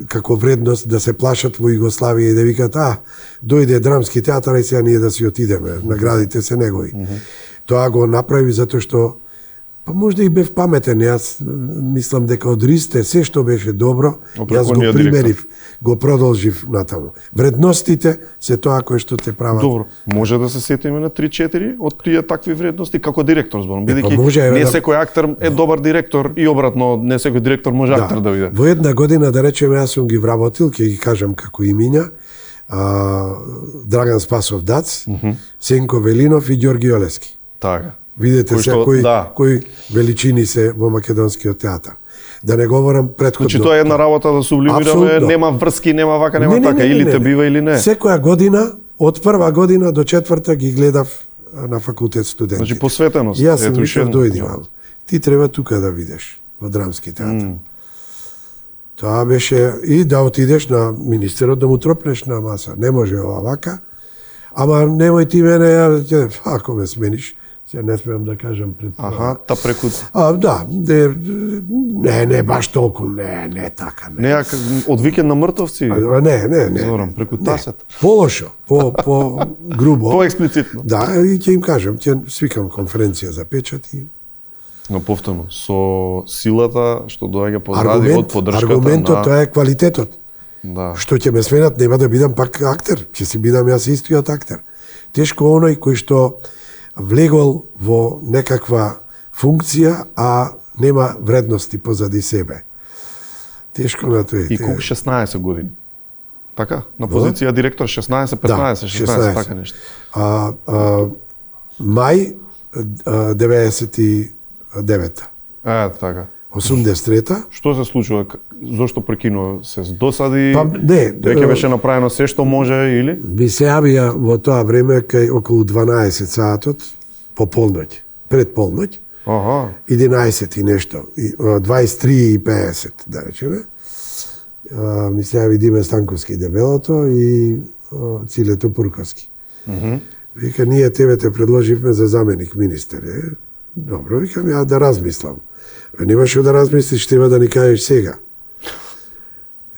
Speaker 1: како вредност да се плашат во Југославија и да викат, дојде драмски театар и сега ние да си отидеме, наградите се негови. Тоа го направи затоа што можда и бев паметен, јас мислам дека од Ристе се што беше добро, јас го примерив, го продолжив натаму. Вредностите се тоа кое што те прават.
Speaker 2: Добро, може да се сетиме на 3-4 од тие такви вредности како директор зборам, бидејќи не секој актер е добар директор и обратно, не секој директор може актер да биде.
Speaker 1: Во една година, да речеме, јас сум ги вработил, ќе ги кажам како имиња, Драган Спасов Дац, Сенко Велинов и Ѓорги Олески.
Speaker 2: Така.
Speaker 1: Видете кои величини се во македонскиот театар. Да не говорам претходно.
Speaker 2: Значи тоа е една работа да сублимираме, нема врски, нема вака, нема така, или те бива или не.
Speaker 1: Секоја година, од прва година до четврта ги гледав на факултет студенти.
Speaker 2: Значи посветеност.
Speaker 1: Јас сум викав дојди, ти треба тука да видиш во драмски театар. Тоа беше и да отидеш на министерот да му тропнеш на маса. Не може ова вака. Ама немој ти мене, ако ме смениш, сега не смеам да кажам пред
Speaker 2: тоа. Та преку...
Speaker 1: Да, не баш толку, не така.
Speaker 2: Не, од викенд на мртовци?
Speaker 1: Не.
Speaker 2: Зорам, преку тасет.
Speaker 1: Полошо, по грубо.
Speaker 2: По експлицитно.
Speaker 1: Да, и ќе им кажам, ќе свикам конференција за печат и...
Speaker 2: Но повторно, со силата што доаѓа позади од поддршката на...
Speaker 1: Аргументот, тоа е квалитетот.
Speaker 2: Да.
Speaker 1: Што ќе ме сменат, нема да бидам пак актер, ќе си бидам јас истиот актер. Тешко оној кој што влегол во некаква функција, а нема вредности позади себе. Тешко на тоа.
Speaker 2: И колку 16 години. Така? На позиција директор 16, 15, 16, така нешто.
Speaker 1: Мај 99-та.
Speaker 2: Така.
Speaker 1: 83-та.
Speaker 2: Што се случува? Зошто прекинува? Се досади?
Speaker 1: Не.
Speaker 2: Веќе беше направено се што може или?
Speaker 1: Би се јавија во тоа време кај околу 12 саатот по полноќ, пред полноќ. 11 и нешто, 23:50 да речеме. Ми се јави Диме Станковски дебелото и Цилето Пурковски. Вика, ние тебе те предложивме за заменик министер. Добро, викам ја да размислам. Немаш да размислиш, треба да ни кажеш сега.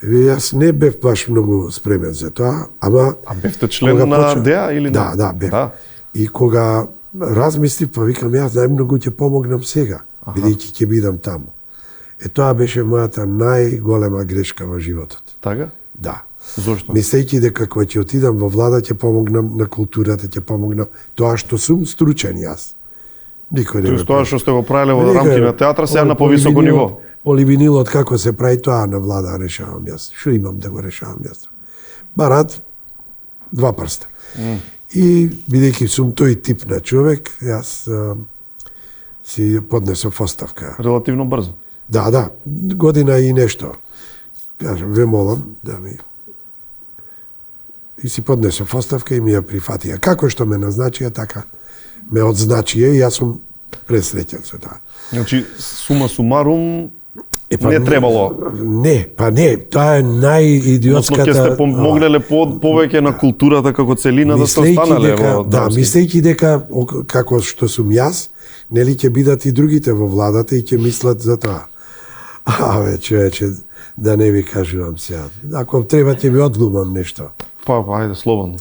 Speaker 1: Јас не бев баш многу спремен за тоа, ама...
Speaker 2: А бевте член на ДЕА или не?
Speaker 1: Да, бев. И кога размислив, па викам, јас најмногу ќе помогнам сега, бидејќи ќе бидам таму. Тоа беше мојата најголема грешка во животот.
Speaker 2: Така?
Speaker 1: Да.
Speaker 2: Зошто?
Speaker 1: Мислејќи дека кога ќе отидам во влада, ќе помогнам на културата, ќе помогнам тоа што сум стручен јас. Никој не.
Speaker 2: Тоа што сте го правеле во рамки на театар, сега на повисоко ниво.
Speaker 1: Поливинилот како се прави тоа на влада решавам јас. Што имам да го решавам јас? Барат два прста. И бидејќи сум тој тип на човек, јас си поднесов оставка.
Speaker 2: Релативно брзо.
Speaker 1: Да, година и нешто. Кажам, ве молам да ми... И си поднесов оставка и ми ја прифатија. Како што ме назначија, така ме одзначија и јас сум пресреќен со тоа.
Speaker 2: Значи, сума сумарум, не требало.
Speaker 1: Не, тоа е најидиотската...
Speaker 2: Ќе сте помогнеле повеќе на културата како целина да се останале во...
Speaker 1: Да, мислејќи дека, како што сум јас, нели ќе бидат и другите во владата и ќе мислат за тоа. Човече, да не ви кажувам сега. Ако треба ќе ви одглумам нешто.
Speaker 2: Па, ајде, слободно.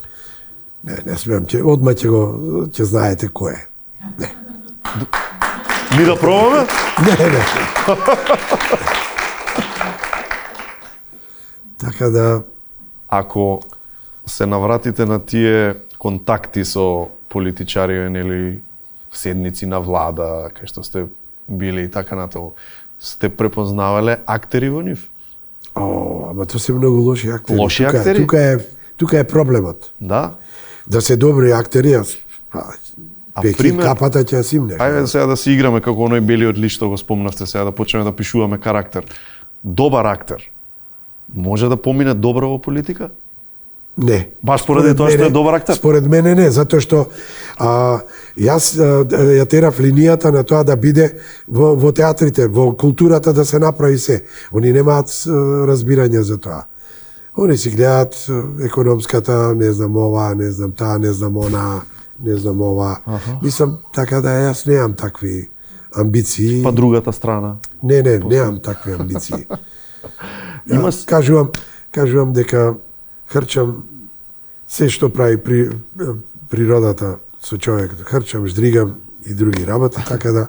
Speaker 1: Не смеам, одма ќе знаете кој е. Не.
Speaker 2: Ми да пробаме?
Speaker 1: Не. Така да...
Speaker 2: Ако се навратите на тие контакти со политичари или седници на влада, кај што сте били и така натаму, сте препознавале актери во нив?
Speaker 1: Ама тоа се многу лоши актери.
Speaker 2: Лоши актери?
Speaker 1: Тука е проблемот.
Speaker 2: Да?
Speaker 1: Да се добри актери, пеки капата ќе симнеш.
Speaker 2: Ајде сега да си играме како оној белиот лист што го спомнавте, сега да почнеме да пишуваме карактер. Добар актер може да помине добро во политика?
Speaker 1: Не.
Speaker 2: Баш поради тоа што е добар актер?
Speaker 1: Според мене не, затоа што јас ја терав линијата на тоа да биде во театрите, во културата да се направи се. Они немаат разбирање за тоа. Они си гледаат економската, не знам ова, не знам таа, не знам она, не знам ова. Мислам, така да јас немам такви амбиции.
Speaker 2: Па другата страна?
Speaker 1: Не, немам такви амбиции. Кажувам дека хрчам се што прави природата со човек. Хрчам, ждригам и други работи, така да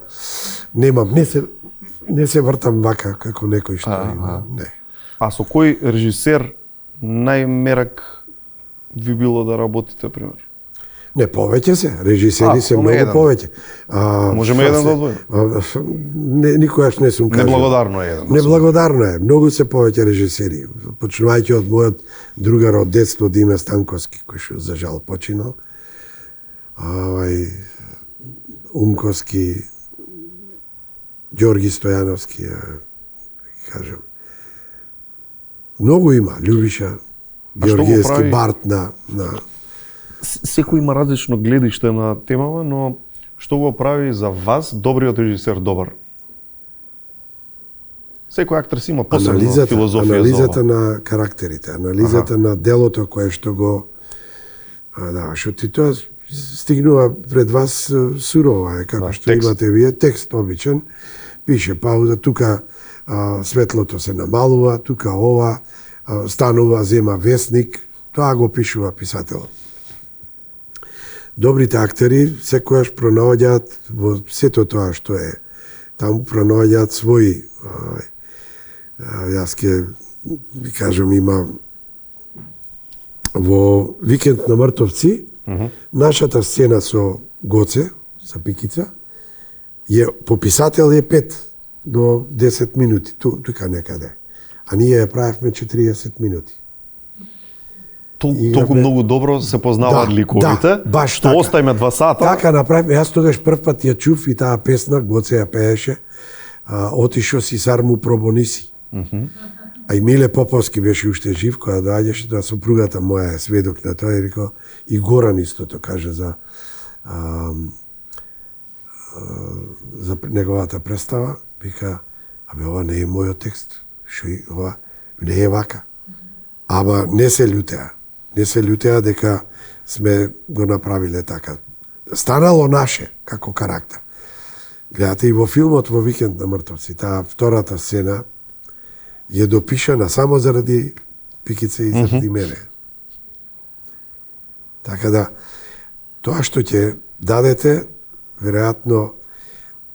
Speaker 1: немам, не се вртам вака како некој што има. Не.
Speaker 2: А со кој режисер најмерак ви било да работите, пример?
Speaker 1: Не, повеќе се, режисери се многу повеќе.
Speaker 2: Можеме еден да одвоиме?
Speaker 1: Никогаш не сум кажал.
Speaker 2: Неблагодарно е еден.
Speaker 1: Неблагодарно е, многу се повеќе режисери. Почнувајќи од мојот другар од детство Диме Станковски, кој што за жал починал. Умковски, Ѓорги Стојановски, кажам. Многу има, Љубиша, Георгиевски, Барт на...
Speaker 2: Секој има различно гледиште на темава, но што го прави за вас добриот режисер добар? Секој актер си има посебна филозофија.
Speaker 1: Анализата на карактерите, анализата на делото кое што го... што ти тоа стигнува пред вас сурово е, како што имате вие, текст обичен, пише пауза, тука светлото се намалува, тука ова, станува, зема весник, тоа го пишува писателот. Добрите актери секојаш пронаоѓаат во сето тоа што е. Таму пронаоѓаат своји. Јас ке ви кажам, има во Викенд на мртовци, нашата сцена со Гоце, со Пикица, по писател е 5 до 10 минути, тука некаде. А ние ја правевме 40 минути.
Speaker 2: Толку многу добро се познаваат ликовите, што остајме 2 сата.
Speaker 1: Така направивме, јас тогаш прв пат ја чув и таа песна, Гоце ја пееше, Отишо си сар му пробониси. А и Миле Поповски беше уште жив, кога доаѓаше, тоа сопругата моја е сведок на тоа и рекол, и Горан истото каже за неговата представа, вика, абе ова не е мојот текст, шо ова не е вака. Ама не се љутеа дека сме го направиле така. Станало наше, како карактер. Гледате и во филмот во Викенд на мртовци, таа втората сцена е допишана само заради Пикица и заради мене. Така да, тоа што ќе дадете, веројатно,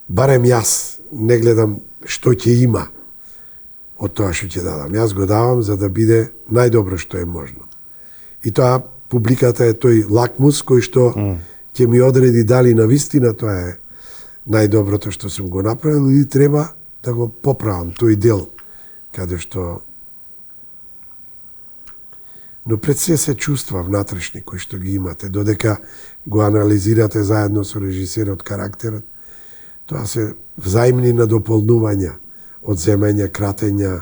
Speaker 1: барем јас не гледам што ќе има од тоа што ќе дадам. Јас го давам за да биде најдобро што е можно. И тоа публиката е тој лакмус кој што ќе ми одреди дали навистина тоа е најдоброто што сум го направил или треба да го поправам тој дел каде што... Но пред се чувства внатрешни кои што ги имате, додека го анализирате заедно со режисерот карактерот, тоа се взаимни надополнувања, одземања, кратења.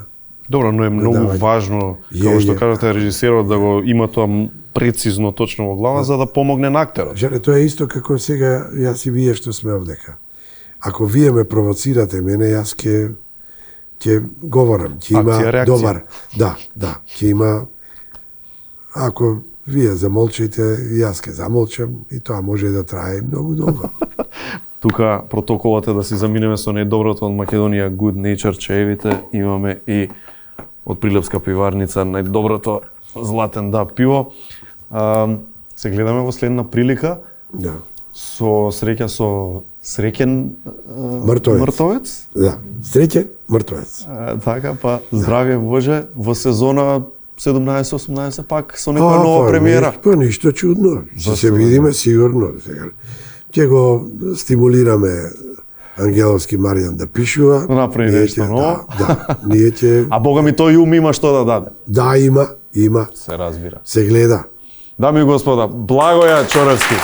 Speaker 2: Добро, но е многу важно, како што кажете, режисерот да го има тоа прецизно, точно во глава, за да помогне на актерот.
Speaker 1: Жаре, тоа е исто како сега јас и вие што сме овдека. Ако вие ме провоцирате мене, јас ќе говорам, ќе има добар... Да, ќе има... Ако вие замолчите, јас ќе замолчам и тоа може да трае многу долго.
Speaker 2: Тука протоколот е да си заминеме со најдоброто од Македонија, Good Nature чаевите. Имаме и од Прилепска пиварница најдоброто Златен да пиво. Се гледаме во следна прилика.
Speaker 1: Да.
Speaker 2: Со среќа со среќен мртовец.
Speaker 1: Да, среќен мртовец.
Speaker 2: Така, па здравје Боже во сезона 17-18 пак со некоја нова премиера.
Speaker 1: Па ништо чудно. Ќе се видиме сигурно. Ќе го стимулираме Ангеловски Маријан да пишува.
Speaker 2: Направи нешто ново.
Speaker 1: Да, ние ќе...
Speaker 2: А бога ми тој ум има што да даде.
Speaker 1: Да, има.
Speaker 2: Се разбира.
Speaker 1: Се гледа.
Speaker 2: Дами и господа, Благоја Чоревски.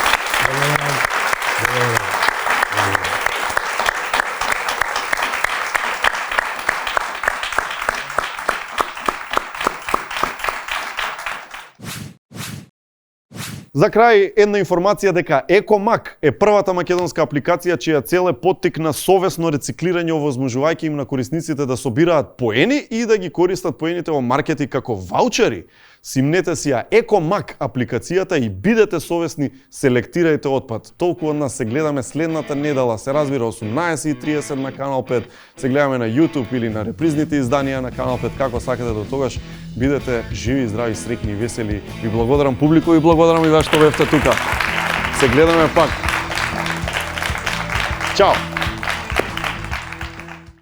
Speaker 2: За крај, една информација дека EcoMac е првата македонска апликација чија цел е поттик на совесно рециклирање, овозможувајќи им на корисниците да собираат поени и да ги користат поените во маркети како ваучери. Симнете си ја EcoMac апликацијата и бидете совесни, селектирајте отпад. Толку од нас се гледаме следната недела, се разбира 18:30 на Канал 5, се гледаме на YouTube или на репризните изданија на Канал 5, како сакате до тогаш. Бидете живи, здрави, среќни и весели. Ви благодарам публико и благодарам и вас што бевте тука. Се гледаме пак. Чао!